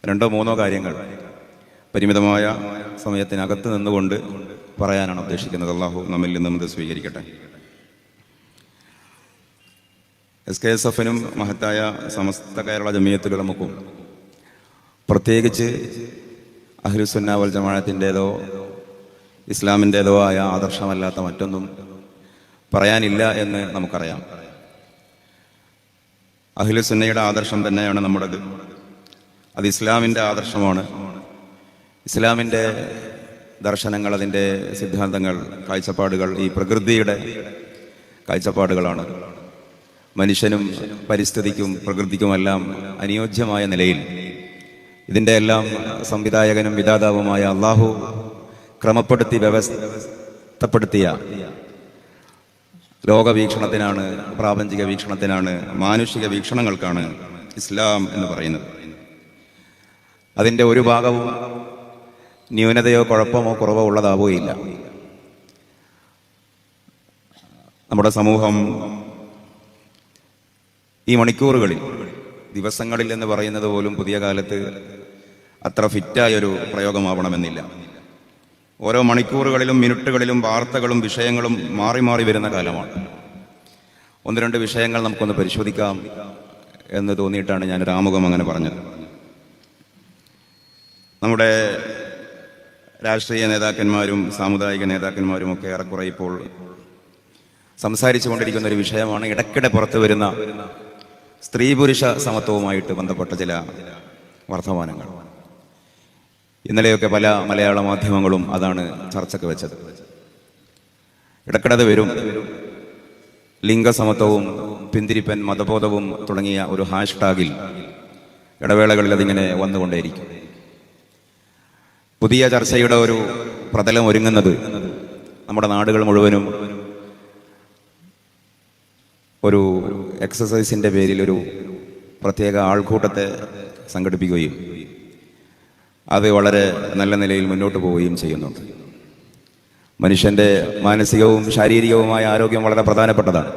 രണ്ടോ മൂന്നോ കാര്യങ്ങൾ പരിമിതമായ സമയത്തിനകത്ത് നിന്നുകൊണ്ട് പറയാനാണ് ഉദ്ദേശിക്കുന്നത്. അള്ളാഹു നമ്മിൽ നിന്നും ഇത് സ്വീകരിക്കട്ടെ. SKSF-നും മഹത്തായ സമസ്ത കേരള ജമിയത്തുൽ ഉലമക്കും പ്രത്യേകിച്ച് അഹ്ലുസുന്ന വൽ ജമാഅത്തിൻ്റേതോ ഇസ്ലാമിൻ്റേതോ ആയ ആദർശമല്ലാത്ത മറ്റൊന്നും പറയാനില്ല എന്ന് നമുക്കറിയാം. അഹ്ലുസുന്നയുടെ ആദർശം തന്നെയാണ് നമ്മുടേത്. അത് ഇസ്ലാമിൻ്റെ ആദർശമാണ്. ഇസ്ലാമിൻ്റെ ദർശനങ്ങൾ, അതിൻ്റെ സിദ്ധാന്തങ്ങൾ, കാഴ്ചപ്പാടുകൾ ഈ പ്രകൃതിയുടെ കാഴ്ചപ്പാടുകളാണ്. മനുഷ്യനും പരിസ്ഥിതിക്കും പ്രകൃതിക്കുമെല്ലാം അനുയോജ്യമായ നിലയിൽ ഇതിൻ്റെ എല്ലാം സംവിധായകനും വിധാതാവുമായ അള്ളാഹു ക്രമപ്പെടുത്തി വ്യവസ്ഥപ്പെടുത്തിയ ലോകവീക്ഷണത്തിനാണ്, പ്രാപഞ്ചിക വീക്ഷണത്തിനാണ്, മാനുഷിക വീക്ഷണങ്ങൾക്കാണ് ഇസ്ലാം എന്ന് പറയുന്നത്. അതിൻ്റെ ഒരു ഭാഗവും ന്യൂനതയോ കുഴപ്പമോ കുറവോ ഉള്ളതാവുകയില്ല. നമ്മുടെ സമൂഹം ഈ മണിക്കൂറുകളിൽ, ദിവസങ്ങളിൽ എന്ന് പറയുന്നത് പോലും പുതിയ കാലത്ത് അത്ര ഫിറ്റായൊരു പ്രയോഗമാവണമെന്നില്ല. ഓരോ മണിക്കൂറുകളിലും മിനിറ്റുകളിലും വാർത്തകളും വിഷയങ്ങളും മാറി മാറി വരുന്ന കാലമാണ്. ഒന്ന് രണ്ട് വിഷയങ്ങൾ നമുക്കൊന്ന് പരിശോധിക്കാം എന്ന് തോന്നിയിട്ടാണ് ഞാനൊരു ആമുഖം അങ്ങനെ പറഞ്ഞത്. നമ്മുടെ രാഷ്ട്രീയ നേതാക്കന്മാരും സാമുദായിക നേതാക്കന്മാരും ഒക്കെ ഏറെക്കുറെ ഇപ്പോൾ സംസാരിച്ചു കൊണ്ടിരിക്കുന്ന ഒരു വിഷയമാണ് ഇടയ്ക്കിടെ പുറത്തു വരുന്ന സ്ത്രീ പുരുഷ സമത്വവുമായിട്ട് ബന്ധപ്പെട്ട ചില വർത്തമാനങ്ങൾ. ഇന്നലെയൊക്കെ പല മലയാള മാധ്യമങ്ങളും അതാണ് ചർച്ചയ്ക്ക് വെച്ചത്. ഇടയ്ക്കിടെ വരും. ലിംഗസമത്വവും പിന്തിരിപ്പൻ മതബോധവും തുടങ്ങിയ ഒരു ഹാഷ്ടാഗിൽ ഇടവേളകളിൽ അതിങ്ങനെ വന്നുകൊണ്ടേയിരിക്കും. പുതിയ ചർച്ചയുടെ ഒരു പ്രതലം ഒരുങ്ങുന്നത് നമ്മുടെ നാടുകൾ മുഴുവനും ഒരു എക്സസൈസിൻ്റെ പേരിൽ ഒരു പ്രത്യേക ആൾക്കൂട്ടത്തെ സംഘടിപ്പിക്കുകയും അത് വളരെ നല്ല നിലയിൽ മുന്നോട്ട് പോവുകയും ചെയ്യുന്നുണ്ട്. മനുഷ്യൻ്റെ മാനസികവും ശാരീരികവുമായ ആരോഗ്യം വളരെ പ്രധാനപ്പെട്ടതാണ്.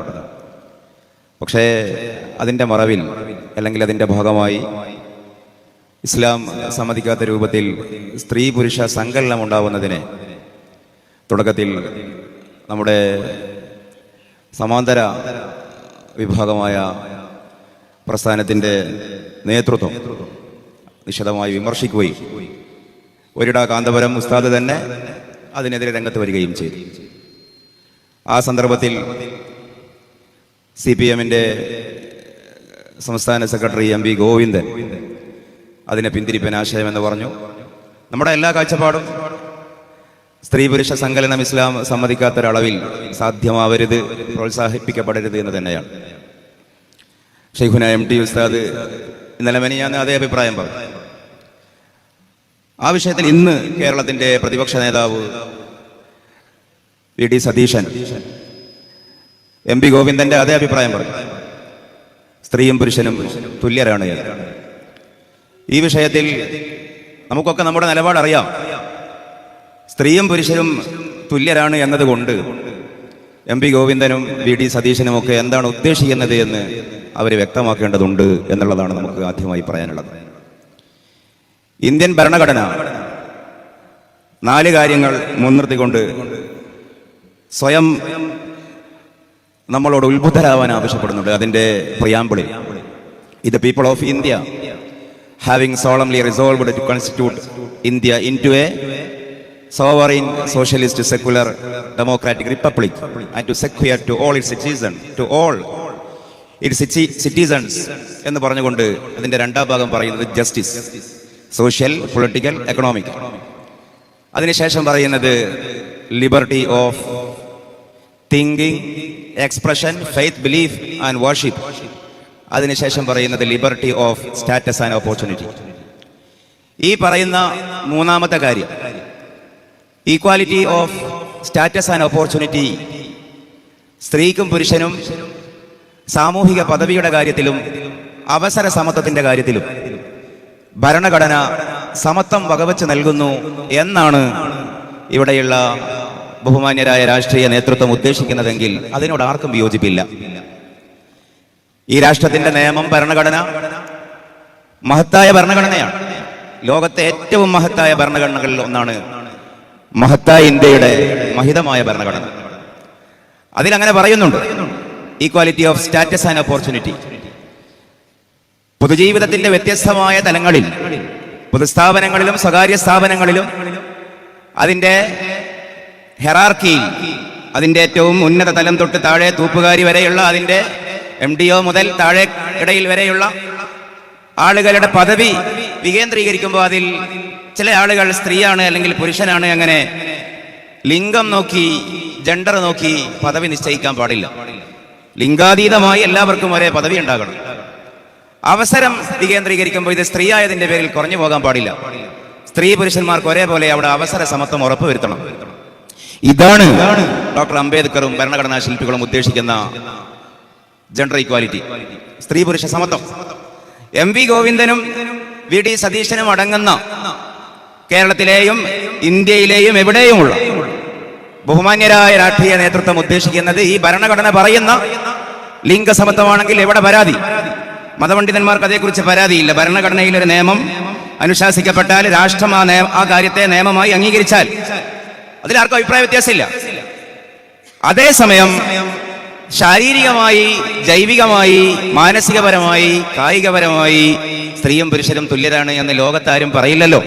പക്ഷേ അതിൻ്റെ മറവിൽ അല്ലെങ്കിൽ അതിൻ്റെ ഭാഗമായി ഇസ്ലാം സമ്മതിക്കാത്ത രൂപത്തിൽ സ്ത്രീ പുരുഷ സങ്കലനം ഉണ്ടാവുന്നതിനെ തുടക്കത്തിൽ നമ്മുടെ സമാന്തര വിഭാഗമായ പ്രസ്ഥാനത്തിൻ്റെ നേതൃത്വം നിശിതമായി വിമർശിക്കുകയും ഒരിട കാന്തപുരം ഉസ്താദ് തന്നെ അതിനെതിരെ രംഗത്ത് വരികയും ചെയ്തു. ആ സന്ദർഭത്തിൽ CPM-ന്റെ സംസ്ഥാന സെക്രട്ടറി MV ഗോവിന്ദൻ അതിനെ പിന്തിരിപ്പൻ ആശയമെന്ന് പറഞ്ഞു. നമ്മുടെ എല്ലാ കാഴ്ചപ്പാടും സ്ത്രീ പുരുഷ സങ്കലനം ഇസ്ലാം സമ്മതിക്കാത്തൊരളവിൽ സാധ്യമാവരുത്, പ്രോത്സാഹിപ്പിക്കപ്പെടരുത് എന്ന് തന്നെയാണ്. ഷെയ്ഖുന MT ഉസ്താദ് ഇന്നലെ മെനിയാന്ന് അതേ അഭിപ്രായം പറഞ്ഞു. ആ വിഷയത്തിൽ ഇന്ന് കേരളത്തിന്റെ പ്രതിപക്ഷ നേതാവ് VD സതീശൻ MV ഗോവിന്ദന്റെ അതേ അഭിപ്രായം പറഞ്ഞു. സ്ത്രീയും പുരുഷനും തുല്യരാണ്. ഈ വിഷയത്തിൽ നമുക്കൊക്കെ നമ്മുടെ നിലപാടറിയാം. സ്ത്രീയും പുരുഷനും തുല്യരാണ് എന്നതുകൊണ്ട് MV ഗോവിന്ദനും VD സതീശനും ഒക്കെ എന്താണ് ഉദ്ദേശിക്കുന്നത് എന്ന് അവർ വ്യക്തമാക്കേണ്ടതുണ്ട് എന്നുള്ളതാണ് നമുക്ക് ആദ്യമായി പറയാനുള്ളത്. ഇന്ത്യൻ ഭരണഘടന 4 കാര്യങ്ങൾ മുൻനിർത്തിക്കൊണ്ട് സ്വയം നമ്മളോട് ഉത്ബുദ്ധരാവാൻ ആവശ്യപ്പെടുന്നുണ്ട്. അതിൻ്റെ പ്രിയാമ്പിളിൽ the people of India having solemnly resolved to constitute India into a sovereign socialist secular democratic republic and to secure to all its citizens എന്ന് പറഞ്ഞുകൊണ്ട് അതിൻ്റെ രണ്ടാം ഭാഗം പറയുന്നത് ജസ്റ്റിസ്, സോഷ്യൽ, പൊളിറ്റിക്കൽ, എക്കണോമിക്. അതിനുശേഷം പറയുന്നത് liberty of thinking, expression, faith, belief and worship. അതിനുശേഷം പറയുന്നത് liberty of status and opportunity. ഈ പറയുന്ന മൂന്നാമത്തെ കാര്യം, equality of status and opportunity, സ്ത്രീക്കും പുരുഷനും സാമൂഹിക പദവിയുടെ കാര്യത്തിലും അവസര സമത്വത്തിൻ്റെ കാര്യത്തിലും ഭരണഘടന സമത്വം വകവച്ച് നൽകുന്നു എന്നാണ് ഇവിടെയുള്ള ബഹുമാന്യരായ രാഷ്ട്രീയ നേതൃത്വം ഉദ്ദേശിക്കുന്നതെങ്കിൽ അതിനോട് ആർക്കും വിയോജിപ്പില്ല. ഈ രാഷ്ട്രത്തിന്റെ നിയമം, ഭരണഘടന മഹത്തായ ഭരണഘടനയാണ്. ലോകത്തെ ഏറ്റവും മഹത്തായ ഭരണഘടനകളിൽ ഒന്നാണ് മഹത്തായ ഇന്ത്യയുടെ മഹിതമായ ഭരണഘടന. അതിലങ്ങനെ പറയുന്നുണ്ട്, equality of status and opportunity. പൊതുജീവിതത്തിന്റെ വ്യത്യസ്തമായ തലങ്ങളിൽ, പൊതുസ്ഥാപനങ്ങളിലും സ്വകാര്യ സ്ഥാപനങ്ങളിലും അതിൻ്റെ ഹെറാർക്കിയിൽ, അതിൻ്റെ ഏറ്റവും ഉന്നത തലം തൊട്ട് താഴെ തൂപ്പുകാരി വരെയുള്ള, അതിൻ്റെ MDO മുതൽ താഴെ ഇടയിൽ വരെയുള്ള ആളുകളുടെ പദവി വികേന്ദ്രീകരിക്കുമ്പോൾ അതിൽ ചില ആളുകൾ സ്ത്രീയാണ് അല്ലെങ്കിൽ പുരുഷനാണ്, അങ്ങനെ ലിംഗം നോക്കി, ജെൻഡർ നോക്കി പദവി നിശ്ചയിക്കാൻ പാടില്ല. ലിംഗാതീതമായി എല്ലാവർക്കും ഒരേ പദവി ഉണ്ടാകണം. അവസരം വികേന്ദ്രീകരിക്കുമ്പോൾ ഇത് സ്ത്രീ ആയതിന്റെ പേരിൽ കുറഞ്ഞു പോകാൻ പാടില്ല. സ്ത്രീ പുരുഷന്മാർക്ക് ഒരേപോലെ അവിടെ അവസര സമത്വം ഉറപ്പുവരുത്തണം. ഇതാണ് ഡോക്ടർ അംബേദ്കറും ഭരണഘടനാ ശില്പികളും ഉദ്ദേശിക്കുന്ന ജെൻഡർ ഈക്വാലിറ്റി, സ്ത്രീ പുരുഷ സമത്വം. MV ഗോവിന്ദനും VD സതീശനും അടങ്ങുന്ന കേരളത്തിലെയും ഇന്ത്യയിലെയും എവിടെയുമുള്ള ബഹുമാന്യരായ രാഷ്ട്രീയ നേതൃത്വം ഉദ്ദേശിക്കുന്നത് ഈ ഭരണഘടന പറയുന്ന ലിംഗസമത്വമാണെങ്കിൽ എവിടെ പരാതി? മതപണ്ഡിതന്മാർക്ക് അതേക്കുറിച്ച് പരാതിയില്ല. ഭരണഘടനയിൽ ഒരു നിയമം അനുശാസിക്കപ്പെട്ടാൽ രാഷ്ട്രം ആ കാര്യത്തെ നിയമമായി അംഗീകരിച്ചാൽ അതിലാർക്കും അഭിപ്രായ വ്യത്യാസമില്ല. അതേസമയം ശാരീരികമായി, ജൈവികമായി, മാനസികപരമായി, കായികപരമായി സ്ത്രീയും പുരുഷനും തുല്യരാണ് എന്ന് ലോകത്താരും പറയില്ലല്ലോ.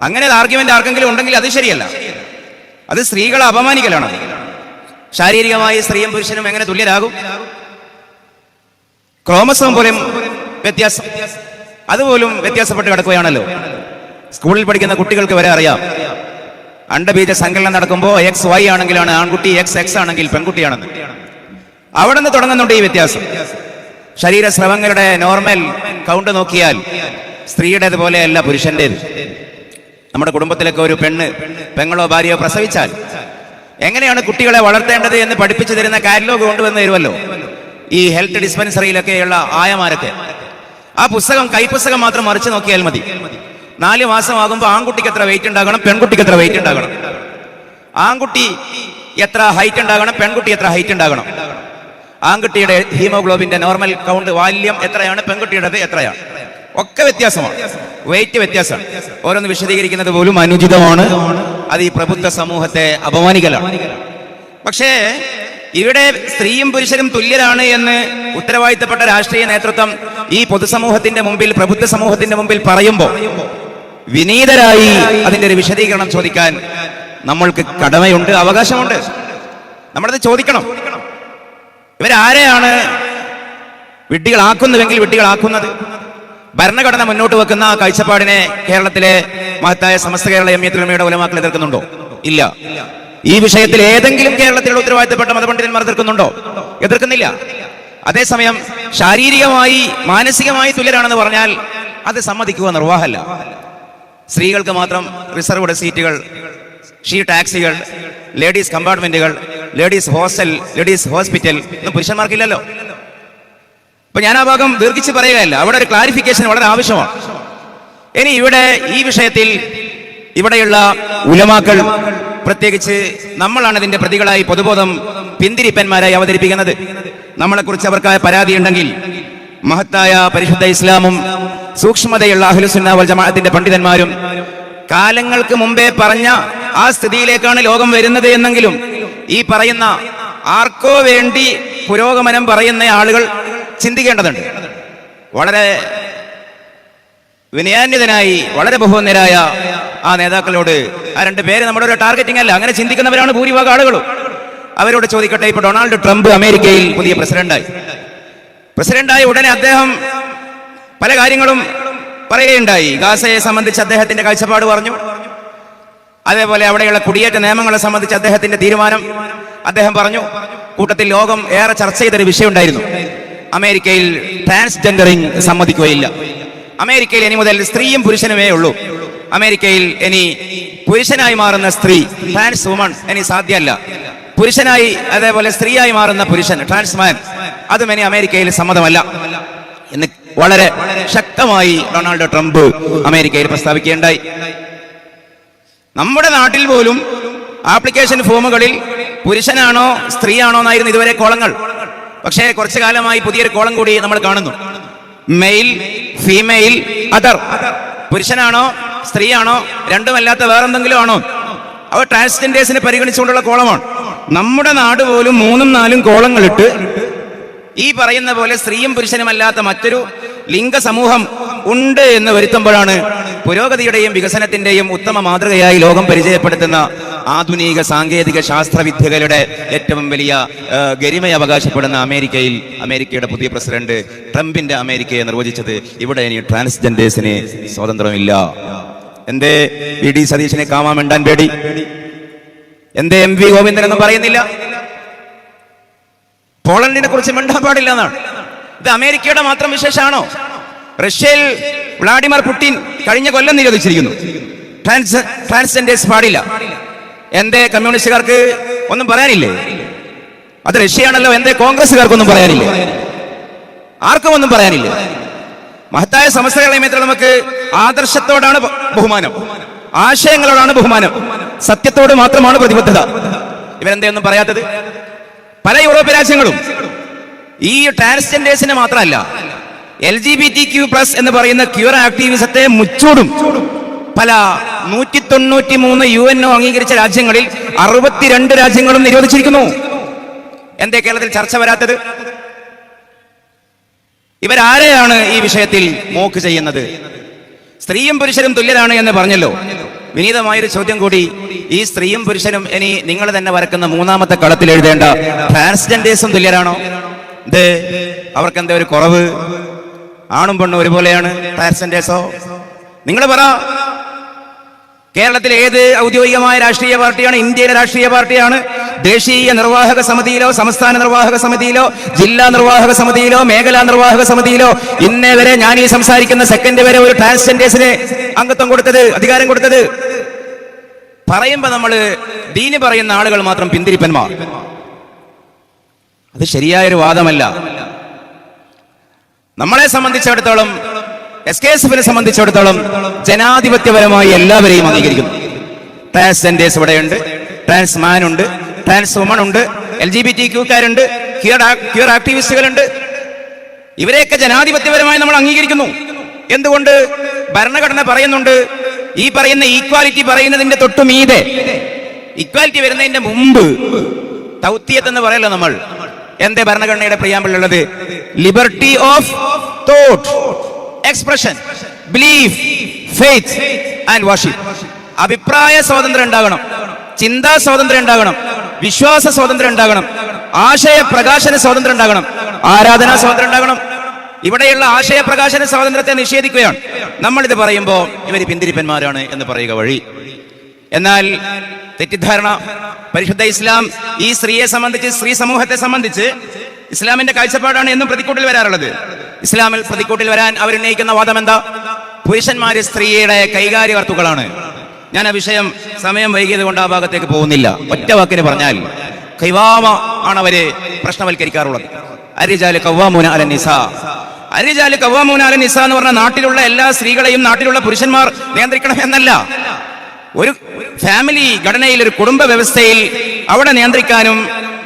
അങ്ങനെ ആർഗ്യുമെന്റ് ആർക്കെങ്കിലും ഉണ്ടെങ്കിൽ അത് ശരിയല്ല, അത് സ്ത്രീകളെ അപമാനിക്കലാണ്. ശാരീരികമായി സ്ത്രീയും പുരുഷനും എങ്ങനെ തുല്യരാകും? ക്രോമസോം പോലും വ്യത്യാസം, അതുപോലും വ്യത്യാസപ്പെട്ട് കിടക്കുകയാണല്ലോ. സ്കൂളിൽ പഠിക്കുന്ന കുട്ടികൾക്ക് വരെ അറിയാം, അണ്ടബീജ സങ്കലനം നടക്കുമ്പോൾ XY ആണെങ്കിലാണ് ആൺകുട്ടി, XX ആണെങ്കിൽ പെൺകുട്ടിയാണെന്ന്. അവിടെ നിന്ന് തുടങ്ങുന്നുണ്ട് ഈ വ്യത്യാസം. ശരീരസ്രവങ്ങളുടെ നോർമൽ കൗണ്ട് നോക്കിയാൽ സ്ത്രീയുടേത് പോലെയല്ല പുരുഷന്റേത്. നമ്മുടെ കുടുംബത്തിലൊക്കെ ഒരു പെങ്ങളോ ഭാര്യയോ പ്രസവിച്ചാൽ എങ്ങനെയാണ് കുട്ടികളെ വളർത്തേണ്ടത് എന്ന് പഠിപ്പിച്ചു തരുന്ന കാറ്റലോഗ് കൊണ്ടുവന്ന് തരുമല്ലോ ഈ ഹെൽത്ത് ഡിസ്പെൻസറിയിലൊക്കെയുള്ള ആയമാരൊക്കെ. ആ പുസ്തകം, കൈപ്പുസ്തകം മാത്രം മറിച്ച് നോക്കിയാൽ മതി. 4 മാസമാകുമ്പോൾ ആൺകുട്ടിക്ക് എത്ര വെയിറ്റ് ഉണ്ടാകണം, പെൺകുട്ടിക്ക് എത്ര വെയിറ്റ് ഉണ്ടാകണം, ആൺകുട്ടി എത്ര ഹൈറ്റ് ഉണ്ടാകണം, പെൺകുട്ടി എത്ര ഹൈറ്റ് ഉണ്ടാകണം, ആൺകുട്ടിയുടെ ഹീമോഗ്ലോബിന്റെ നോർമൽ കൗണ്ട് വാല്യം എത്രയാണ്, പെൺകുട്ടിയുടേത് എത്രയാണ്, ഒക്കെ വ്യത്യാസമാണ്. വെയിറ്റ് വ്യത്യാസമാണ്. ഓരോന്ന് വിശദീകരിക്കുന്നത് പോലും അനുചിതമാണ്. അത് ഈ പ്രബുദ്ധ സമൂഹത്തെ അപമാനിക്കലാണ്. പക്ഷേ ഇവിടെ സ്ത്രീയും പുരുഷനും തുല്യരാണ് എന്ന് ഉത്തരവാദിത്തപ്പെട്ട രാഷ്ട്രീയ നേതൃത്വം ഈ പൊതുസമൂഹത്തിന്റെ മുമ്പിൽ, പ്രബുദ്ധ സമൂഹത്തിന്റെ മുമ്പിൽ പറയുമ്പോൾ വിനീതരായി അതിന്റെ ഒരു വിശദീകരണം ചോദിക്കാൻ നമ്മൾക്ക് കടമയുണ്ട്, അവകാശമുണ്ട്. നമ്മളത് ചോദിക്കണം. ഇവരാരെയാണ് വിഡ്ഢികളാക്കുന്നുവെങ്കിൽ വിഡ്ഢികളാക്കുന്നത്? ഭരണഘടന മുന്നോട്ട് വെക്കുന്ന ആ കാഴ്ചപ്പാടിനെ കേരളത്തിലെ മഹത്തായ സമസ്ത കേരള ജംഇയ്യത്തുൽ ഉലമയുടെ ഉലമാക്കൾ എതിർക്കുന്നുണ്ടോ? ഇല്ല. ഈ വിഷയത്തിൽ ഏതെങ്കിലും കേരളത്തിലുള്ള ഉത്തരവാദിത്തപ്പെട്ട മതപണ്ഡിതന്മാർ എതിർക്കുന്നുണ്ടോ? എതിർക്കുന്നില്ല. അതേസമയം ശാരീരികമായി, മാനസികമായി തുല്യരാണെന്ന് പറഞ്ഞാൽ അത് സമ്മതിക്കുക നിർവാഹമല്ല. സ്ത്രീകൾക്ക് മാത്രം റിസർവ്ഡ് സീറ്റുകൾ, ഷീ ടാക്സികൾ, ലേഡീസ് കമ്പാർട്ട്മെന്റുകൾ, ലേഡീസ് ഹോസ്റ്റൽ, ലേഡീസ് ഹോസ്പിറ്റൽ ഒന്നും പുരുഷന്മാർക്കില്ലല്ലോ. അപ്പൊ ഞാൻ ആ ഭാഗം ദീർഘിച്ച് പറയുകയല്ല, അവിടെ ഒരു ക്ലാരിഫിക്കേഷൻ വളരെ ആവശ്യമാണ്. ഇനി ഇവിടെ ഈ വിഷയത്തിൽ ഇവിടെയുള്ള ഉലമാക്കൾ, പ്രത്യേകിച്ച് നമ്മളാണ് ഇതിന്റെ പ്രതികളായി പൊതുബോധം പിന്തിരിപ്പന്മാരായി അവതരിപ്പിക്കുന്നത്. നമ്മളെക്കുറിച്ച് അവർക്ക് പരാതി ഉണ്ടെങ്കിൽ മഹത്തായ പരിശുദ്ധ ഇസ്ലാമും സൂക്ഷ്മതയുള്ള അഹ്ലുസുന്ന വൽ ജമാഅത്തിന്റെ പണ്ഡിതന്മാരും കാലങ്ങൾക്ക് മുമ്പേ പറഞ്ഞ ആ സ്ഥിതിയിലേക്കാണ് ലോകം വരുന്നത് എന്നെങ്കിലും ഈ പറയുന്ന ആർക്കോ വേണ്ടി പുരോഗമനം പറയുന്ന ആളുകൾ ചിന്തിക്കേണ്ടതുണ്ട്. വളരെ വിനയാന്വിതനായി, വളരെ ബഹുവന്യരായ ആ നേതാക്കളോട്, ആ 2 പേര് നമ്മുടെ ഒരു ടാർഗറ്റിംഗ് അല്ല, അങ്ങനെ ചിന്തിക്കുന്നവരാണ് ഭൂരിഭാഗം ആളുകളും. അവരോട് ചോദിക്കട്ടെ. ഇപ്പൊ ഡൊണാൾഡ് ട്രംപ് അമേരിക്കയിൽ പുതിയ പ്രസിഡന്റായി ഉടനെ അദ്ദേഹം പല കാര്യങ്ങളും പറയുകയുണ്ടായി. ഗാസയെ സംബന്ധിച്ച് അദ്ദേഹത്തിന്റെ കാഴ്ചപ്പാട് പറഞ്ഞു. അതേപോലെ അവിടെയുള്ള കുടിയേറ്റ നിയമങ്ങളെ സംബന്ധിച്ച് അദ്ദേഹത്തിന്റെ തീരുമാനം അദ്ദേഹം പറഞ്ഞു. കൂട്ടത്തിൽ ലോകം ഏറെ ചർച്ച ചെയ്തൊരു വിഷയം ഉണ്ടായിരുന്നു. അമേരിക്കയിൽ ട്രാൻസ്ജെൻഡറിങ് സമ്മതിക്കുകയില്ല. അമേരിക്കയിൽ ഇനി മുതൽ സ്ത്രീയും പുരുഷനുമേ ഉള്ളൂ. അമേരിക്കയിൽ ഇനി പുരുഷനായി മാറുന്ന സ്ത്രീ, ട്രാൻസ് വുമൺ, ഇനി സാധ്യമല്ല. പുരുഷനായി, അതേപോലെ സ്ത്രീയായി മാറുന്ന പുരുഷൻ, ട്രാൻസ്മാൻ, അതും ഇനി അമേരിക്കയിൽ സമ്മതമല്ല എന്ന് വളരെ ശക്തമായി ഡൊണാൾഡ് ട്രംപ് അമേരിക്കയിൽ പ്രസ്താവിക്കുകയുണ്ടായി. നമ്മുടെ നാട്ടിൽ പോലും ആപ്ലിക്കേഷൻ ഫോമുകളിൽ പുരുഷനാണോ സ്ത്രീയാണോ എന്നായിരുന്നു ഇതുവരെ കോളങ്ങൾ. പക്ഷേ കുറച്ചു കാലമായി പുതിയൊരു കോളം കൂടി നമ്മൾ കാണുന്നു. Male, female, other. പുരുഷനാണോ സ്ത്രീയാണോ രണ്ടുമല്ലാത്ത വേറെന്തെങ്കിലും ആണോ? അവ ട്രാൻസ്ജെൻഡേഴ്സിനെ പരിഗണിച്ചുകൊണ്ടുള്ള കോളമാണ്. നമ്മുടെ നാട് പോലും 3-4 കോളങ്ങളിട്ട് ഈ പറയുന്ന പോലെ സ്ത്രീയും പുരുഷനുമല്ലാത്ത മറ്റൊരു ലിംഗ സമൂഹം ഉണ്ട് എന്ന് വരുത്തുമ്പോഴാണ് പുരോഗതിയുടെയും വികസനത്തിന്റെയും ഉത്തമ മാതൃകയായി ലോകം പരിചയപ്പെടുത്തുന്ന ആധുനിക സാങ്കേതിക ശാസ്ത്രവിദ്യകളുടെ ഏറ്റവും വലിയ ഗരിമ അവകാശപ്പെടുന്ന അമേരിക്കയുടെ പുതിയ പ്രസിഡന്റ് ട്രംപിന്റെ അമേരിക്കയെ നിർവചിച്ചത് ഇവിടെ ഇനി ട്രാൻസ്ജെൻഡേഴ്സിന് സ്വാതന്ത്ര്യമില്ല. എന്തേ വി.ഡി. സതീശനെ കാമാമിണ്ടാൻ പേടി? എന്തേ എം.വി. ഗോവിന്ദൻ എന്ന് പറയുന്നില്ല? പോളണ്ടിനെ കുറിച്ച് മിണ്ടാൻ പാടില്ല എന്നാണ്. ഇത് അമേരിക്കയുടെ മാത്രം വിശേഷമാണോ? റഷ്യയിൽ വ്ളാഡിമിർ പുടിൻ കഴിഞ്ഞ കൊല്ലം നിരോധിച്ചിരിക്കുന്നു. ട്രാൻസ്ജെൻഡേഴ്സ് പാടില്ല. എന്തേ കമ്മ്യൂണിസ്റ്റുകാർക്ക് ഒന്നും പറയാനില്ലേ? അത് റഷ്യയാണല്ലോ. എന്തേ കോൺഗ്രസ്സുകാർക്കൊന്നും പറയാനില്ലേ? ആർക്കും ഒന്നും പറയാനില്ലേ? മഹത്തായ സമസ്തകളെ നമുക്ക് ആദർശത്തോടാണ് ബഹുമാനം, ആശയങ്ങളോടാണ് ബഹുമാനം, സത്യത്തോട് മാത്രമാണ് പ്രതിബദ്ധത. ഇവരെന്തൊന്നും പറയാത്തത്? പല യൂറോപ്യൻ രാജ്യങ്ങളും ഈ ട്രാൻസ്ജെൻഡേഴ്സിനെ മാത്രമല്ല LGBTQ+ എന്ന് പറയുന്ന ക്യൂർ ആക്ടിവിസത്തെ മുച്ചൂടും പല 193 UNO അംഗീകരിച്ച രാജ്യങ്ങളിൽ 62 രാജ്യങ്ങളും നിരോധിച്ചിരിക്കുന്നു. എന്തേ കേരളത്തിൽ ചർച്ച വരാത്തത്? ഇവരാരെയാണ് ഈ വിഷയത്തിൽ മോക്ക് ചെയ്യുന്നത്? സ്ത്രീയും പുരുഷനും തുല്യരാണ് എന്ന് പറഞ്ഞല്ലോ. വിനീതമായൊരു ചോദ്യം കൂടി, ഈ സ്ത്രീയും പുരുഷനും ഇനി നിങ്ങൾ തന്നെ വരക്കുന്ന 3ാമത്തെ കളത്തിൽ എഴുതേണ്ട ട്രാൻസ്ജെൻഡേഴ്സും തുല്യരാണോ? ഇത് അവർക്ക് എന്താ ഒരു കുറവ്? ആണും പെണ്ണും ഒരുപോലെയാണ് ട്രാൻസ്ജെൻഡേഴ്സോ? നിങ്ങൾ പറ. കേരളത്തിലെ ഏത് ഔദ്യോഗികമായ രാഷ്ട്രീയ പാർട്ടിയാണ്, ഇന്ത്യയിലെ രാഷ്ട്രീയ പാർട്ടിയാണ് ദേശീയ നിർവാഹക സമിതിയിലോ സംസ്ഥാന നിർവാഹക സമിതിയിലോ ജില്ലാ നിർവാഹക സമിതിയിലോ മേഖലാ നിർവാഹക സമിതിയിലോ ഇന്നേ വരെ ഞാൻ ഈ സംസാരിക്കുന്ന സെക്കൻഡ് വരെ ഒരു ട്രാൻസ്ജെൻഡേഴ്സിന് അംഗത്വം കൊടുത്തത്, അധികാരം കൊടുത്തത്? പറയുമ്പോ നമ്മള് ദീന് പറയുന്ന ആളുകൾ മാത്രം പിന്തിരിപ്പന്മാർ. അത് ശരിയായൊരു വാദമല്ല. നമ്മളെ സംബന്ധിച്ചിടത്തോളം, SKSFിനെ സംബന്ധിച്ചിടത്തോളം ജനാധിപത്യപരമായി എല്ലാവരെയും അംഗീകരിക്കുന്നു. ട്രാൻസ്ജെൻഡേഴ്സ് ഇവിടെയുണ്ട്, ട്രാൻസ്മാൻ ഉണ്ട്, ട്രാൻസ് വുമൺ ഉണ്ട്, LGBTQക്കാരുണ്ട്, ക്യൂർ ആക്ടിവിസ്റ്റുകളുണ്ട്. ഇവരെയൊക്കെ ജനാധിപത്യപരമായി നമ്മൾ അംഗീകരിക്കുന്നു. എന്തുകൊണ്ട്? ഭരണഘടന പറയുന്നുണ്ട്. ഈ പറയുന്ന ഈക്വാലിറ്റി പറയുന്നതിന്റെ തൊട്ടുമീതെ, ഈക്വാലിറ്റി വരുന്നതിന്റെ മുമ്പ് തൗത്തിയത്ത് എന്ന് പറയല്ലോ നമ്മൾ. എന്തേ ഭരണഘടനയുടെ പ്രിയാമ്പിളുള്ളത്? Liberty of thought, expression, belief, faith and worship. അഭിപ്രായ സ്വാതന്ത്ര്യം ഉണ്ടാകണം, ചിന്താ സ്വാതന്ത്ര്യം ഉണ്ടാകണം, വിശ്വാസ സ്വാതന്ത്ര്യം ഉണ്ടാകണം, ആശയ പ്രകാശന സ്വാതന്ത്ര്യം ഉണ്ടാകണം, ആരാധനാ സ്വാതന്ത്ര്യം ഉണ്ടാകണം. ഇവിടെയുള്ള ആശയ പ്രകാശന സ്വാതന്ത്ര്യത്തെ നിഷേധിക്കുകയാണ്. നമ്മളിത് പറയുമ്പോൾ ഇവർ പിന്തിരിപ്പന്മാരാണ് എന്ന് പറയുക വഴി. എന്നാൽ തെറ്റിദ്ധാരണ. പരിശുദ്ധ ഇസ്ലാം ഈ സ്ത്രീയെ സംബന്ധിച്ച്, സ്ത്രീ സമൂഹത്തെ സംബന്ധിച്ച് ഇസ്ലാമിന്റെ കാഴ്ചപ്പാടാണ് എന്നും പ്രതിക്കൂട്ടിൽ വരാറുള്ളത്. ഇസ്ലാമിൽ പ്രതിക്കൂട്ടിൽ വരാൻ അവരുന്നയിക്കുന്ന വാദം എന്താ? പുരുഷന്മാര് സ്ത്രീയുടെ കൈകാര്യകർത്തുക്കളാണ്. ഞാൻ ആ വിഷയം സമയം വൈകിയത് കൊണ്ട് ആ ഭാഗത്തേക്ക് പോകുന്നില്ല. ഒറ്റ വാക്കിന് പറഞ്ഞാൽ ഖിവാമ ആണ് അവര് പ്രശ്നവൽക്കരിക്കാറുള്ളത്. അരിജാല് ഖവ്വാമൂന അലൻ നിസാ. അരിജാല് ഖവ്വാമൂന അലൻ നിസാ എന്ന് പറഞ്ഞാൽ നാട്ടിലുള്ള എല്ലാ സ്ത്രീകളെയും നാട്ടിലുള്ള പുരുഷന്മാർ നിയന്ത്രിക്കണം എന്നല്ല. ഒരു ഫാമിലി ഘടനയിൽ, ഒരു കുടുംബ വ്യവസ്ഥയിൽ അവിടെ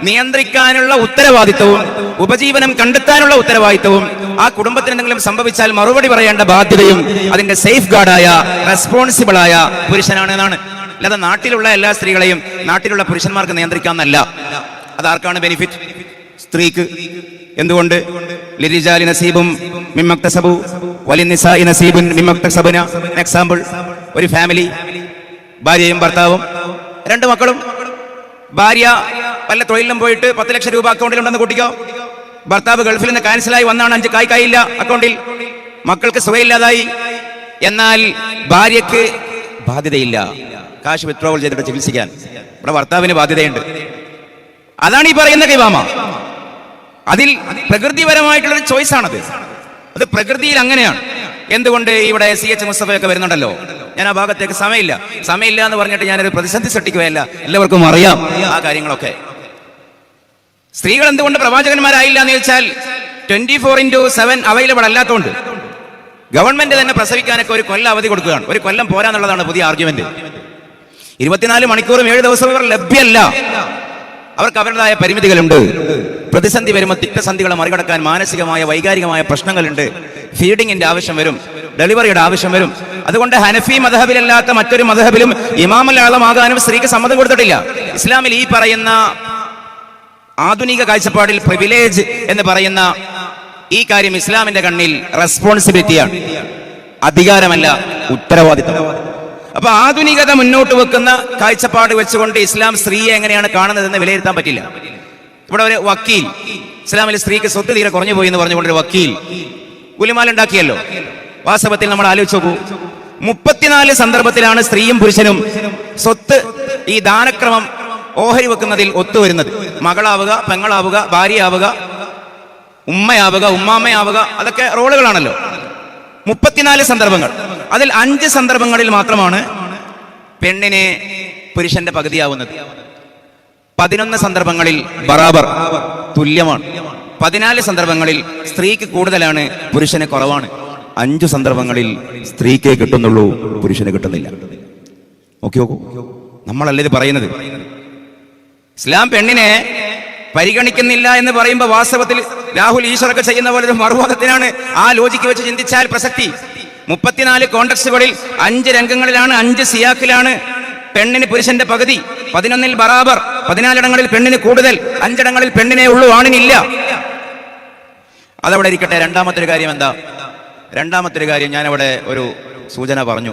നിയന്ത്രിക്കാനുള്ള ഉത്തരവാദിത്വവും ഉപജീവനം കണ്ടെത്താനുള്ള ഉത്തരവാദിത്വവും ആ കുടുംബത്തിന് എന്തെങ്കിലും സംഭവിച്ചാൽ മറുപടി പറയേണ്ട ബാധ്യതയും അതിന്റെ സേഫ് ഗാർഡായ, റെസ്പോൺസിബിളായ പുരുഷനാണ് എന്നാണ്. അല്ലാതെ നാട്ടിലുള്ള എല്ലാ സ്ത്രീകളെയും നാട്ടിലുള്ള പുരുഷന്മാർക്ക് നിയന്ത്രിക്കാമെന്നല്ല. അതാർക്കാണ് ബെനിഫിറ്റ്? സ്ത്രീക്ക്. എന്തുകൊണ്ട്? ലിരിജാലി നസീബും മിമ്മക്തസബു വലിനിസാഇ നസീബുൻ മിമ്മക്തസബന. എക്സാമ്പിൾ, ഒരു ഫാമിലി, ഭാര്യയും ഭർത്താവും 2 മക്കളും. ഭാര്യ വല്ല തൊഴിലിലും പോയിട്ട് 10 ലക്ഷം രൂപ അക്കൗണ്ടിലുണ്ടെന്ന് കൂട്ടിക്കോ. ഭർത്താവ് ഗൾഫിൽ നിന്ന് ക്യാൻസലായി വന്നാണ്, 5 കായ്ക്കായില്ല അക്കൗണ്ടിൽ, മക്കൾക്ക് സുഖമില്ലാതായി. എന്നാൽ ഭാര്യക്ക് ബാധ്യതയില്ല, കാശ് വിത്ഡ്രോവൽ ചെയ്തിട്ട് ചികിത്സിക്കാൻ. ഇവിടെ ഭർത്താവിന് ബാധ്യതയുണ്ട്. അതാണ് ഈ പറയുന്ന ഖിവാമ. അതിൽ പ്രകൃതിപരമായിട്ടുള്ളൊരു ചോയ്സ് ആണത്. അത് പ്രകൃതിയിൽ അങ്ങനെയാണ്. എന്തുകൊണ്ട്? ഇവിടെ CH മുസ്തഫയൊക്കെ വരുന്നുണ്ടല്ലോ. ഞാൻ ആ ഭാഗത്തേക്ക് സമയമില്ല എന്ന് പറഞ്ഞിട്ട് ഞാനൊരു പ്രതിസന്ധി സൃഷ്ടിക്കുകയല്ല, എല്ലാവർക്കും അറിയാം ആ കാര്യങ്ങളൊക്കെ. സ്ത്രീകൾ എന്തുകൊണ്ട് പ്രവാചകന്മാരായില്ല എന്ന് ചോദിച്ചാൽ 24/7 അവൈലബിൾ അല്ലാത്തതുകൊണ്ട്. ഗവൺമെന്റ് തന്നെ പ്രസവിക്കാനൊക്കെ ഒരു കൊല്ലം അവധി കൊടുക്കുകയാണ്. ഒരു കൊല്ലം പോരാന്നുള്ളതാണ് പുതിയ ആർഗ്യുമെന്റ്. 24 മണിക്കൂറും 7 ദിവസവും ഇവർ ലഭ്യമല്ല. അവർക്ക് അവരുടേതായ പരിമിതികളുണ്ട്. പ്രതിസന്ധി വരുമ്പോൾ തിക്തസന്ധികളെ മറികടക്കാൻ മാനസികമായ, വൈകാരികമായ പ്രശ്നങ്ങളുണ്ട്. ഫീഡിങ്ങിന്റെ ആവശ്യം വരും. ഡെലിവറിയുടെ ആവശ്യം വരും. അതുകൊണ്ട് ഹനഫി മദ്ഹബിലല്ലാത്ത മറ്റൊരു മദ്ഹബിലും ഇമാമുൽ ആളമാകാനും സ്ത്രീക്ക് സമ്മതം കൊടുത്തിട്ടില്ല. ഇസ്ലാമിൽ ഈ പറയുന്ന ആധുനിക കാഴ്ചപ്പാടിൽ പ്രിവിലേജ് എന്ന് പറയുന്ന ഈ കാര്യം ഇസ്ലാമിന്റെ കണ്ണിൽ റെസ്പോൺസിബിലിറ്റിയാണ്, അധികാരമല്ല, ഉത്തരവാദിത്തം. അപ്പൊ ആധുനികത മുന്നോട്ട് വെക്കുന്ന കാഴ്ചപ്പാട് വെച്ചുകൊണ്ട് ഇസ്ലാം സ്ത്രീയെ എങ്ങനെയാണ് കാണുന്നതെന്ന് വിലയിരുത്താൻ പറ്റില്ല. ഇവിടെ ഒരു വക്കീൽ, ഇസ്ലാമിൽ സ്ത്രീക്ക് സ്വത്ത് തീരെ കുറഞ്ഞു പോയി എന്ന് പറഞ്ഞുകൊണ്ടൊരു വക്കീൽ ഉലമാലുണ്ടാക്കിയല്ലോ. വാസ്തവത്തിൽ നമ്മൾ ആലോചിച്ച് നോക്കൂ, 34 സന്ദർഭത്തിലാണ് സ്ത്രീയും പുരുഷനും സ്വത്ത് ഈ ദാനക്രമം ഓഹരി വെക്കുന്നതിൽ ഒത്തുവരുന്നത്. മകളാവുക, പെങ്ങളാവുക, ഭാര്യയാവുക, ഉമ്മയാവുക, ഉമ്മാമ്മയാവുക, അതൊക്കെ റോളുകളാണല്ലോ. 34 സന്ദർഭങ്ങൾ. അതിൽ 5 സന്ദർഭങ്ങളിൽ മാത്രമാണ് പെണ്ണിനെ പുരുഷന്റെ പകുതിയാവുന്നത്. 11 സന്ദർഭങ്ങളിൽ ബറാബർ, തുല്യമാണ്. 14 സന്ദർഭങ്ങളിൽ സ്ത്രീക്ക് കൂടുതലാണ്, പുരുഷന് കുറവാണ്. 5 സന്ദർഭങ്ങളിൽ സ്ത്രീക്കേ കിട്ടുന്നുള്ളൂ, പുരുഷന് കിട്ടുന്നില്ല. നോക്കൂ, നമ്മളല്ല ഇത് പറയുന്നത്. ഇസ്ലാം പെണ്ണിനെ പരിഗണിക്കുന്നില്ല എന്ന് പറയുമ്പോൾ വാസ്തവത്തിൽ രാഹുൽ ഈശ്വറൊക്കെ ചെയ്യുന്ന പോലെ ഒരു മറുവാദത്തിനാണ്. ആ ലോജിക്ക് വെച്ച് ചിന്തിച്ചാൽ പ്രസക്തി. 34 കോണ്ടക്സ്റ്റുകളിൽ 5 രംഗങ്ങളിലാണ്, 5 സിയാക്കിലാണ് പെണ്ണിന് പുരുഷന്റെ പകുതി. 11 ബറാബർ, 14 ഇടങ്ങളിൽ പെണ്ണിന് കൂടുതൽ, 5 ഇടങ്ങളിൽ പെണ്ണിനെ ഉള്ളൂ, ആണിനില്ല. അതവിടെ ഇരിക്കട്ടെ. രണ്ടാമത്തെ ഒരു കാര്യം എന്താ? രണ്ടാമത്തെ ഒരു കാര്യം ഞാനവിടെ ഒരു സൂചന പറഞ്ഞു.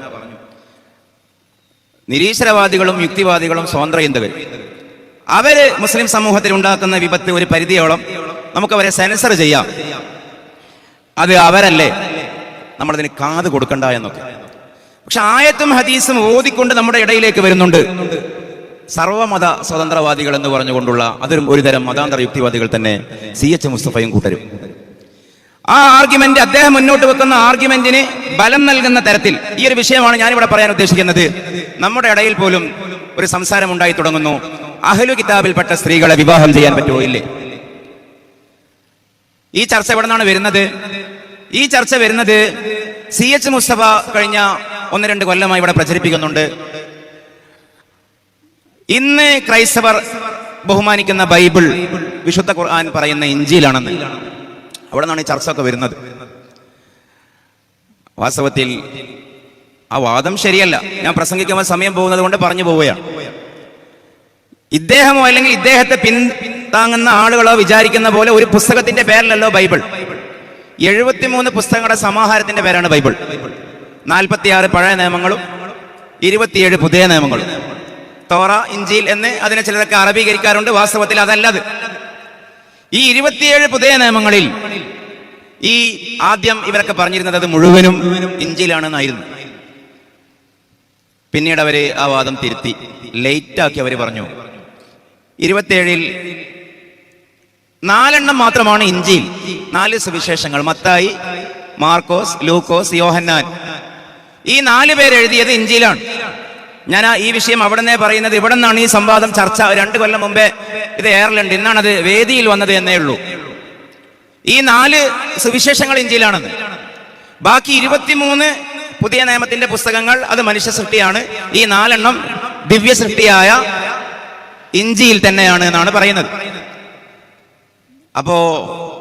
നിരീശ്വരവാദികളും യുക്തിവാദികളും സ്വതന്ത്രചിന്തകരും അവര് മുസ്ലിം സമൂഹത്തിൽ ഉണ്ടാക്കുന്ന വിപത്ത് ഒരു പരിധിയോളം നമുക്കവരെ സെൻസർ ചെയ്യാം. അത് അവരല്ലേ, നമ്മളതിന് കാത് കൊടുക്കണ്ട എന്നൊക്കെ. പക്ഷെ ആയത്തും ഹദീസും ഓതിക്കൊണ്ട് നമ്മുടെ ഇടയിലേക്ക് വരുന്നുണ്ട് സർവമത സ്വതന്ത്രവാദികൾ എന്ന് പറഞ്ഞുകൊണ്ടുള്ള അതൊരു ഒരു തരം മതാന്തര യുക്തിവാദികൾ തന്നെ, CH മുസ്തഫയും കൂട്ടരും. ആ ആർഗ്യുമെന്റ്, അദ്ദേഹം മുന്നോട്ട് വെക്കുന്ന ആർഗ്യുമെന്റിന് ബലം നൽകുന്ന തരത്തിൽ ഈ ഒരു വിഷയമാണ് ഞാനിവിടെ പറയാൻ ഉദ്ദേശിക്കുന്നത്. നമ്മുടെ ഇടയിൽ പോലും ഒരു സംസാരം ഉണ്ടായി തുടങ്ങുന്നു, അഹ്ലു കിതാബിൽപ്പെട്ട സ്ത്രീകളെ വിവാഹം ചെയ്യാൻ പറ്റുമോ ഇല്ലേ? ഈ ചർച്ച എവിടെ നിന്നാണ് വരുന്നത്? ഈ ചർച്ച വരുന്നത് CH മുസ്തഫ കഴിഞ്ഞ 1-2 കൊല്ലമായി ഇവിടെ പ്രചരിപ്പിക്കുന്നുണ്ട്. ഇന്ന് ക്രൈസ്തവർ ബഹുമാനിക്കുന്ന ബൈബിൾ, വിശുദ്ധ ഖുർആൻ പറയുന്ന ഇഞ്ചീലാണെന്ന്. അവിടെ നിന്നാണ് ഈ ചർച്ച ഒക്കെ വരുന്നത്. വാസ്തവത്തിൽ ആ വാദം ശരിയല്ല. ഞാൻ പ്രസംഗിക്കുമ്പോൾ സമയം പോകുന്നത് കൊണ്ട് പറഞ്ഞു പോവുകയാണ്. ഇദ്ദേഹമോ അല്ലെങ്കിൽ ഇദ്ദേഹത്തെ പിന്താങ്ങുന്ന ആളുകളോ വിചാരിക്കുന്ന പോലെ ഒരു പുസ്തകത്തിന്റെ പേരല്ലല്ലോ ബൈബിൾ. 73 പുസ്തകങ്ങളുടെ സമാഹാരത്തിന്റെ പേരാണ് ബൈബിൾ. 46 പഴയ നിയമങ്ങളും 27 പുതിയ നിയമങ്ങളും. തോറ, ഇഞ്ചീൽ എന്ന് അതിനെ ചിലരൊക്കെ അറബീകരിക്കാറുണ്ട്. വാസ്തവത്തിൽ അതല്ലത്. ഈ 27 പുതിയ നിയമങ്ങളിൽ ഈ ആദ്യം ഇവരൊക്കെ പറഞ്ഞിരുന്നത് അത് മുഴുവനും ഇഞ്ചീലാണെന്നായിരുന്നു. പിന്നീട് അവര് ആ വാദം തിരുത്തി, ലേറ്റാക്കി അവർ പറഞ്ഞു 27-ൽ 4 മാത്രമാണ് ഇഞ്ചീൽ. 4 സുവിശേഷങ്ങൾ, മത്തായി, മാർക്കോസ്, ലൂക്കോസ്, യോഹന്നാൻ. ഈ 4 പേര് എഴുതിയത് ഇഞ്ചീലാണ്. ഞാൻ ഈ വിഷയം അവിടെ നിന്നേ പറയുന്നത്. ഇവിടെ നിന്നാണ് ഈ സംവാദം ചർച്ച. 2 കൊല്ലം മുമ്പേ ഇത് എയർലൻഡ്, ഇന്നാണത് വേദിയിൽ വന്നത് എന്നേ ഉള്ളൂ. ഈ 4 സുവിശേഷങ്ങൾ ഇഞ്ചീലാണെന്ന്. ബാക്കി 23 പുതിയ നിയമത്തിന്റെ പുസ്തകങ്ങൾ അത് മനുഷ്യ സൃഷ്ടിയാണ്. ഈ 4 ദിവ്യ സൃഷ്ടിയായ ഇഞ്ചിയിൽ തന്നെയാണ് എന്നാണ് പറയുന്നത്. അപ്പോ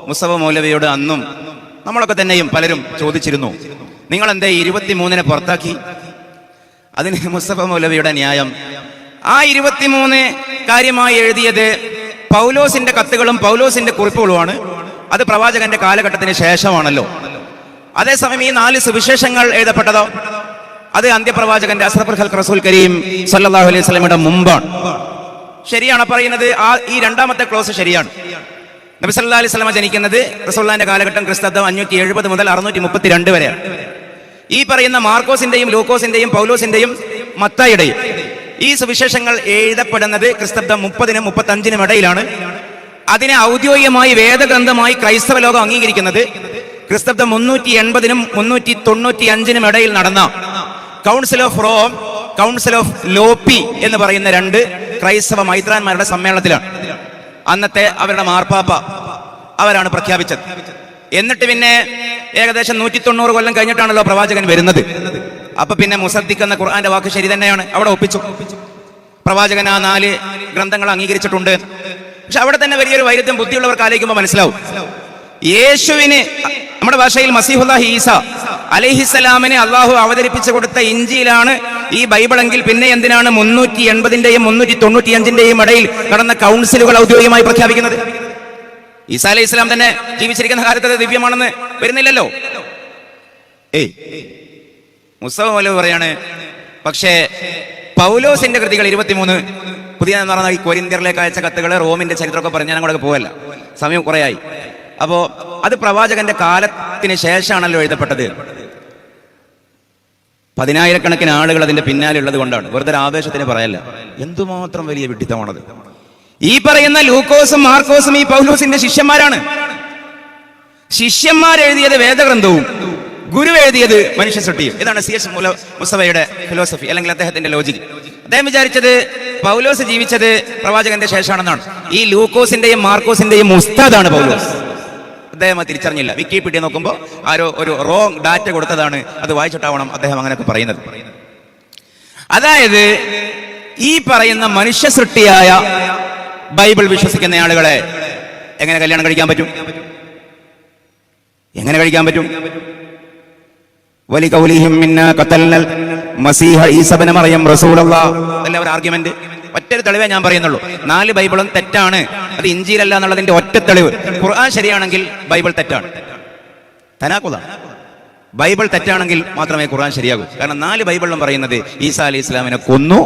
മുസ്തഫ മൗലവിയോട് അന്നും നമ്മളൊക്കെ തന്നെയും പലരും ചോദിച്ചിരുന്നു, നിങ്ങൾ എന്തേ 23 പുറത്താക്കി? അതിന് മുസ്തഫ മൗലവിയുടെ ന്യായം, ആ 23 കാര്യമായി എഴുതിയത് പൗലോസിന്റെ കത്തുകളും പൗലോസിന്റെ കുറിപ്പുകളുമാണ്. അത് പ്രവാചകന്റെ കാലഘട്ടത്തിന് ശേഷമാണല്ലോ. അതേസമയം ഈ 4 സുവിശേഷങ്ങൾ എഴുതപ്പെട്ടതോ അത് അന്ത്യപ്രവാചകന്റെ അസ്റഫുൽ ഖൽഖ് റസൂൽ കരീം സല്ലല്ലാഹു അലൈഹി വസല്ലമയുടെ മുമ്പാണ്. ശരിയാണ് പറയുന്നത്. ഈ രണ്ടാമത്തെ ക്ലോസ് ശരിയാണ്. നബി സല്ലല്ലാഹു അലൈഹി വസല്ലമ ജനിക്കുന്നത് റസൂലുള്ളാഹിന്റെ കാലഘട്ടം ക്രിസ്തബ്ദം 570 മുതൽ 632 വരെയാണ്. ഈ പറയുന്ന മാർക്കോസിന്റെയും ലൂക്കോസിന്റെയും പൗലോസിന്റെയും മത്തായിയുടെയും ഈ സുവിശേഷങ്ങൾ എഴുതപ്പെടുന്നത് ക്രിസ്തബ്ദം 30-നും 35-നും ഇടയിലാണ്. അതിനെ ഔദ്യോഗികമായി വേദഗ്രന്ഥമായി ക്രൈസ്തവ ലോകം അംഗീകരിക്കുന്നത് ക്രിസ്തബ്ദം 380-നും 395-നും ഇടയിൽ നടന്ന council of Rome, council of ലോപ്പി എന്ന് പറയുന്ന 2 ക്രൈസ്തവ മൈത്രാന്മാരുടെ സമ്മേളനത്തിലാണ്. അന്നത്തെ അവരുടെ മാർപ്പാപ്പ അവരാണ് പ്രഖ്യാപിച്ചത്. എന്നിട്ട് പിന്നെ ഏകദേശം 190 കൊല്ലം കഴിഞ്ഞിട്ടാണല്ലോ പ്രവാചകൻ വരുന്നത്. അപ്പൊ പിന്നെ മുസദ്ദിഖ് എന്ന ഖുർആന്റെ വാക്ക് ശരി തന്നെയാണ്, അവിടെ ഒപ്പിച്ചു. പ്രവാചകൻ ആ 4 ഗ്രന്ഥങ്ങൾ അംഗീകരിച്ചിട്ടുണ്ട്. പക്ഷെ അവിടെ തന്നെ വലിയൊരു വൈരുദ്ധ്യം ബുദ്ധിയുള്ളവർക്ക് ആലോചിക്കുമ്പോൾ മനസ്സിലാവും. യേശുവിന് നമ്മുടെ ഭാഷയിൽ മസീഹുല്ലാഹി ഈസ അലൈഹിസ്സലാമിന് അള്ളാഹു അവതരിപ്പിച്ചു കൊടുത്ത ഇഞ്ചിയിലാണ് ഈ ബൈബിളെങ്കിൽ പിന്നെ എന്തിനാണ് 380-ന്റെയും 395-ന്റെയും ഇടയിൽ നടന്ന കൗൺസിലുകൾ ഔദ്യോഗികമായി പ്രഖ്യാപിക്കുന്നത്? ഈസാ അലൈഹി ഇസ്ലാം തന്നെ ജീവിച്ചിരിക്കുന്ന കാലത്ത് അത് ദിവ്യമാണെന്ന് വരുന്നില്ലല്ലോ. മുസ്തഫ മൗലവി പറയാണ്, പക്ഷേ പൗലോസിന്റെ കൃതികൾ 23 പുതിയ എന്ന് പറഞ്ഞാൽ ഈ കൊരിന്ത്യറിലേക്ക് അയച്ച കത്തുകൾ, റോമിന്റെ ചരിത്രമൊക്കെ പറഞ്ഞാൽ ഞങ്ങളൊക്കെ പോവല്ല, സമയം കുറേയായി. അപ്പോ അത് പ്രവാചകന്റെ കാലത്തിന് ശേഷമാണല്ലോ എഴുതപ്പെട്ടത്. 10,000-കണക്കിന് ആളുകൾ അതിന്റെ പിന്നാലെ ഉള്ളത് കൊണ്ടാണ്, വെറുതെ ആവേശത്തിന് പറയല്ല. എന്തുമാത്രം വലിയ വിഡ്ഢിത്തമാണത്. ഈ പറയുന്ന ലൂക്കോസും മാർക്കോസും ഈ പൗലോസിന്റെ ശിഷ്യന്മാരാണ്. ശിഷ്യന്മാരെഴുതിയത് വേദഗ്രന്ഥവും ഗുരു എഴുതിയത് മനുഷ്യ സൃഷ്ടിയും. ഇതാണ് C.S. മുസ്തഫയുടെ ഫിലോസഫി, അല്ലെങ്കിൽ അദ്ദേഹത്തിന്റെ ലോജിക്. അദ്ദേഹം വിചാരിച്ചത് പൗലോസ് ജീവിച്ചത് പ്രവാചകന്റെ ശേഷമാണെന്നാണ്. ഈ ലൂക്കോസിന്റെയും മാർക്കോസിന്റെയും ഉസ്താദാണ് പൗലോസ്. അദ്ദേഹം തിരിച്ചറിഞ്ഞില്ല. വിക്കിപീഡിയ നോക്കുമ്പോൾ ആരോ ഒരു റോങ് ഡാറ്റ കൊടുത്തതാണ്, അത് വായിച്ചിട്ടാവണം അദ്ദേഹം അങ്ങനെയൊക്കെ പറയുന്നത്. അതായത് ഈ പറയുന്ന മനുഷ്യ സൃഷ്ടിയായ ബൈബിൾ വിശ്വസിക്കുന്ന ആളുകളെ എങ്ങനെ കല്യാണം കഴിക്കാൻ പറ്റും? എങ്ങനെ കഴിക്കാൻ പറ്റും? വലികൗലിഹിം മിന്നാ ഖതൽനൽ മസീഹ ഈസ ഇബ്നു മറിയം റസൂലുള്ളാഹ് അല്ല ഒരു ആർഗ്യുമെന്റ്. ഒറ്റൊരു തെളിവേ ഞാൻ പറയുന്നുള്ളൂ. 4 ബൈബിളും തെറ്റാണ്, അത് ഇഞ്ചീലല്ല എന്നുള്ളതിന്റെ ഒറ്റ തെളിവ്. ഖുർആൻ ശരിയാണെങ്കിൽ ബൈബിൾ തെറ്റാണ്. തനാഖുദാണ്. ബൈബിൾ തെറ്റാണെങ്കിൽ മാത്രമേ ഖുർആൻ ശരിയാകൂ. കാരണം 4 ബൈബിളിലും പറയുന്നത് ഈസാ അലൈഹി ഇസ്ലാമിനെ കൊന്നു,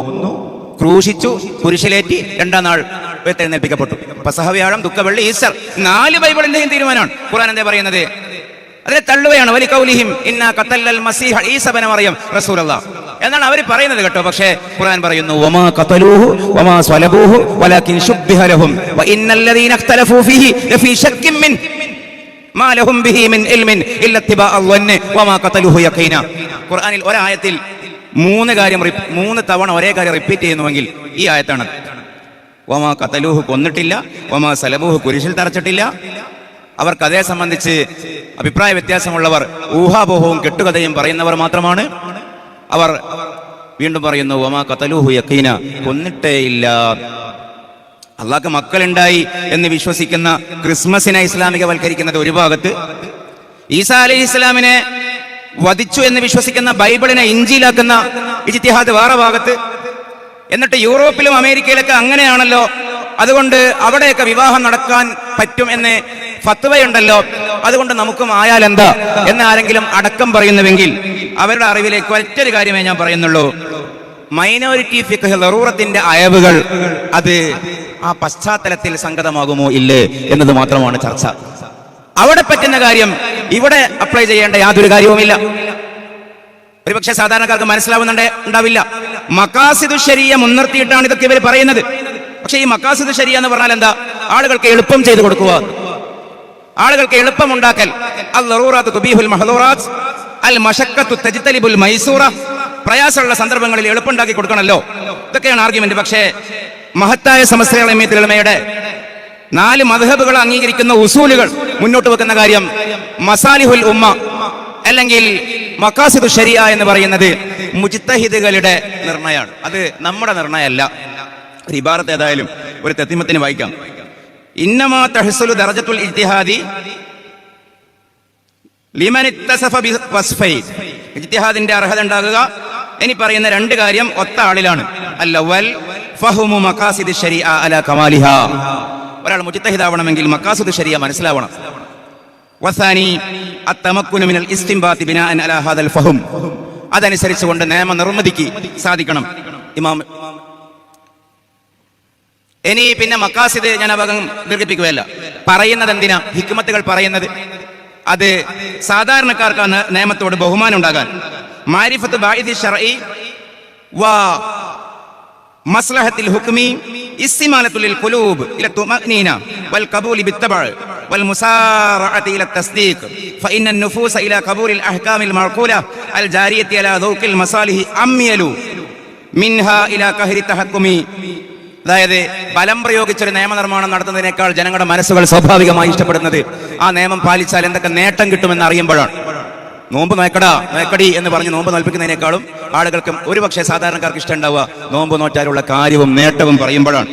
ക്രൂശിച്ചു, കുരിശിലേറ്റി 2-ാം നാൾ ഉയർത്തെഴുന്നേൽപ്പിക്കപ്പെട്ടു. പെസഹ വ്യാഴം, ദുഃഖവെള്ളി, ഈസ്റ്റർ. 4 ബൈബിളിന്റെയും തീരുമാനമാണ്. ഖുർആൻ എന്താ പറയുന്നത്? അതിനെ തള്ളുകയാണ്. വലികൗലിഹിം ഇന്നാ ഖതൽനൽ മസീഹ ഈസ ഇബ്നു മറിയം റസൂലുള്ളാഹ് എന്നാണ് അവർ പറയുന്നത് കേട്ടോ. പക്ഷേ ഖുർആൻ പറയുന്നു വമാ ഖതലൂഹു വമാ സ്വലബൂഹു വലാകിൻ ശുബ്ബിഹ ലഹും വഇന്നല്ലദീന ഇഖ്തലഫൂ ഫീഹി ലഫീ ശക്കിൻ മിൻ മാ ലഹും ബിഹി മിൻ ഇൽമിൻ ഇല്ല ഇത്തിബാഅൽ വന്നി വമാ ഖതലൂഹു യഖീന. ഖുർആനിൽ ഒരായത്തിൽ 3 തവണ ഒരേ കാര്യം റിപ്പീറ്റ് ചെയ്യുന്നുവെങ്കിൽ ഈ ആയത്താണ്. വമാ ഖതലൂഹു കൊന്നിട്ടില്ല, വമാ സലബൂഹു കുരിശിൽ തറച്ചിട്ടില്ല. അവർക്ക് അതേ സംബന്ധിച്ച് അഭിപ്രായ വ്യത്യാസമുള്ളവർ ഊഹാപോഹവും കെട്ടുകഥയും പറയുന്നവർ മാത്രമാണ്. അവർ വീണ്ടും പറയുന്നു വമാ ഖതലൂഹു യഖീന, കൊന്നിട്ടേയില്ല. അള്ളാഹ്ക്ക് മക്കളുണ്ടായി എന്ന് വിശ്വസിക്കുന്ന ക്രിസ്മസിനെ ഇസ്ലാമികവൽക്കരിക്കുന്നത് ഒരു ഭാഗത്ത്, ഈസാ അലൈഹി ഇസ്ലാമിനെ വധിച്ചു എന്ന് വിശ്വസിക്കുന്ന ബൈബിളിനെ ഇഞ്ചീലാക്കുന്ന ഇജ്തിഹാദ് വേറെ ഭാഗത്ത്. എന്നിട്ട് യൂറോപ്പിലും അമേരിക്കയിലൊക്കെ അങ്ങനെയാണല്ലോ, അതുകൊണ്ട് അവിടെയൊക്കെ വിവാഹം നടക്കാൻ പറ്റും എന്ന് ഫത്വയുണ്ടല്ലോ, അതുകൊണ്ട് നമുക്കും ആയാലെന്താ എന്ന് ആരെങ്കിലും അടക്കം പറയുന്നുവെങ്കിൽ അവരുടെ അറിവിലേക്ക് ഒറ്റൊരു കാര്യമേ ഞാൻ പറയുന്നുള്ളൂ. മൈനോറിറ്റി ഫിഖ് ലറൂറത്തിന്റെ അയവുകൾ അത് ആ പശ്ചാത്തലത്തിൽ സംഗതമാകുമോ ഇല്ലേ എന്നത് മാത്രമാണ് ചർച്ച. അവിടെ പറ്റുന്ന കാര്യം ഇവിടെ അപ്ലൈ ചെയ്യേണ്ട യാതൊരു കാര്യവുമില്ല. ഒരുപക്ഷെ സാധാരണക്കാർക്ക് മനസ്സിലാവുന്നുണ്ടാവില്ല. മഖാസിദു ശരിയ മുൻനിർത്തിയിട്ടാണ് ഇതൊക്കെ ഇവർ പറയുന്നത്. പക്ഷെ ഈ മഖാസിദു ശരിയ എന്ന് പറഞ്ഞാൽ എന്താ? ആളുകൾക്ക് എളുപ്പം ചെയ്തു കൊടുക്കുക, ആളുകൾക്ക് എളുപ്പമുണ്ടാക്കൽ. അൽ ലറൂറാത്തു തുബീഹുൽ മഹ്ദൂറാത്ത് അൽ മശഖ്ഖത്തു തജ്തലിബുൽ മൈസൂറ. പ്രയാസമുള്ള സന്ദർഭങ്ങളിൽ എളുപ്പമുണ്ടാക്കി കൊടുക്കണമല്ലോ, ഇതൊക്കെയാണ് ആർഗ്യുമെന്റ്. പക്ഷേ മഹത്തായ സമസ്ത ഉലമയുടെ 4 മദ്ഹബുകൾ അംഗീകരിക്കുന്ന ഉസൂലുകൾ മുന്നോട്ട് വെക്കുന്ന കാര്യം മസാലിഹുൽ ഉമ്മ അല്ലെങ്കിൽ മഖാസിദു ശരിയ എന്ന് പറയുന്നത് മുജ്തഹിദുകളുടെ നിർണയമാണ്. അത് നമ്മുടെ നിർണയമല്ല. ഒരു ഇബാറത്ത് ഏതായാലും ഒരു തത്തിമത്തിന് വായിക്കാം. ഇന്നമാ തഹ്സുലു ദറജത്തുൽ ഇജ്തിഹാദി ലിമൻ ഇത്തസഫ ബിവസ്ഫൈൻ. ഇജ്തിഹാദിന്റെ അർഹത ഉണ്ടാകുക ഇനി പറയുന്ന 2 കാര്യം ഒത്ത ആളിലാണ്. അൽ-അവ്വൽ ഫഹ്മു മഖാസിദി ശരീഅ അലാ കമാലിഹാ. ഒരാൾ മുജ്തഹിദാവണമെങ്കിൽ മഖാസിദു ശരീഅ മനസ്സിലാവണം. വസാനി അത്തമക്കുനു മിനൽ ഇസ്തിംബാതി ബിനാഅൻ അലാ ഹാദൽ ഫഹ്ം. അതനുസരിച്ചുകൊണ്ട് നിയമ നിർമ്മിതിക്ക് സാധിക്കണം. ഇമാം ഇനി പിന്നെ മഖാസിദ് ഞാൻ ഭാഗം ദീർഘിപ്പിക്കുകയല്ല. പറയുന്നത് എന്തിനാ? ഹിക്മത്തുകൾ പറയുന്നത് അത് സാധാരണക്കാർക്ക് നിയമത്തോട് ബഹുമാനം ഉണ്ടാകാൻ. മാരിഫത്ത് ബാഇദി ശർഈ വ മസ്ലഹത്തുൽ ഹുക്മി ഇസ്തിമാലത്തുൽ ഖുലൂബ് ഇല തുമഅനീന വൽ ഖബൂൽ ബിത്തബഅ വൽ മുസാറഅതി ഇല തസ്ദീഖ് ഫഇന്ന النفوس ഇല ഖബൂലിൽ അഹ്കാമിൽ മഅഖൂല അൽ ജാരിയത്തി അലാ ദൗഖിൽ മസാലിഹി അംയലു മിൻഹാ ഇല ഖഹരി തഹക്കുമി. അതായത് ബലം പ്രയോഗിച്ചൊരു നിയമനിർമ്മാണം നടത്തുന്നതിനേക്കാൾ ജനങ്ങളുടെ മനസ്സുകൾ സ്വാഭാവികമായി ഇഷ്ടപ്പെടുന്നത് ആ നിയമം പാലിച്ചാൽ എന്തൊക്കെ നേട്ടം കിട്ടുമെന്ന് അറിയുമ്പോഴാണ്. നോമ്പ് നോക്കടി എന്ന് പറഞ്ഞ് നോമ്പ് നോൽപ്പിക്കുന്നതിനേക്കാളും ആളുകൾക്കും ഒരുപക്ഷെ സാധാരണക്കാർക്ക് ഇഷ്ടം ഉണ്ടാവുക നോമ്പ് നോറ്റാലുള്ള കാര്യവും നേട്ടവും പറയുമ്പോഴാണ്.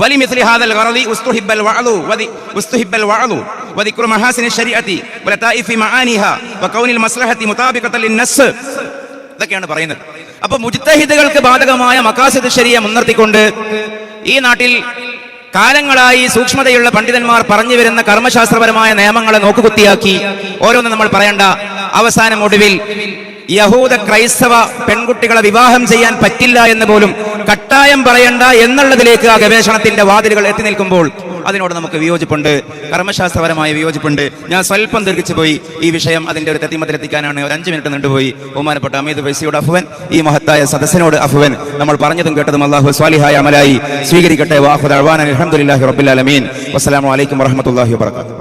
ولمثل هذا الغرض استحب الوعظ وذكر محاسن الشريعة ولطائف معانيها وكون المصلحة مطابقة للنص. ഇതൊക്കെയാണ് പറയുന്നത്. അപ്പൊ മുജ്തഹിദുകൾക്ക് ബാധകമായ മഖാസിദ് ശരിയ മുൻനിർത്തിക്കൊണ്ട് ഈ നാട്ടിൽ കാലങ്ങളായി സൂക്ഷ്മതയുള്ള പണ്ഡിതന്മാർ പറഞ്ഞു വരുന്ന കർമ്മശാസ്ത്രപരമായ നിയമങ്ങളെ നോക്കുകുത്തിയാക്കി ഓരോന്നും നമ്മൾ പറയണ്ട. അവസാനം ഒടുവിൽ യഹൂദ ക്രൈസ്തവ പെൺകുട്ടികളെ വിവാഹം ചെയ്യാൻ പറ്റില്ല എന്ന് പോലും കട്ടായം പറയണ്ട എന്നുള്ളതിലേക്ക് ആ ഗവേഷണത്തിന്റെ വാതിലുകൾ എത്തി നിൽക്കുമ്പോൾ അതിനോട് നമുക്ക് വിയോജിപ്പുണ്ട്, കർമ്മശാസ്ത്രപരമായ വിയോജിപ്പുണ്ട്. ഞാൻ സ്വല്പം ദീർഘിച്ചു പോയി. ഈ വിഷയം അതിന്റെ ഒരു തെത്തിമത്തിലെത്തിക്കാനാണ് ഒരു 5 മിനിറ്റ് നീണ്ടുപോയി. ബഹുമാനപ്പെട്ട അമീദ് ഫൈസിയോട് അഫ്വൻ, ഈ മഹത്തായ സദസ്സിനോട് അഫ്വൻ. നമ്മൾ പറഞ്ഞതും കേട്ടതും അല്ലാഹു സ്വാലിഹായ അമലായി സ്വീകരിക്കട്ടെ. വാഖുദ് അഅ്വാന അൽഹംദുലില്ലാഹി റബ്ബിൽ ആലമീൻ. വസ്സലാമു അലൈക്കും വറഹ്മത്തുള്ളാഹി വബറകാതുഹു.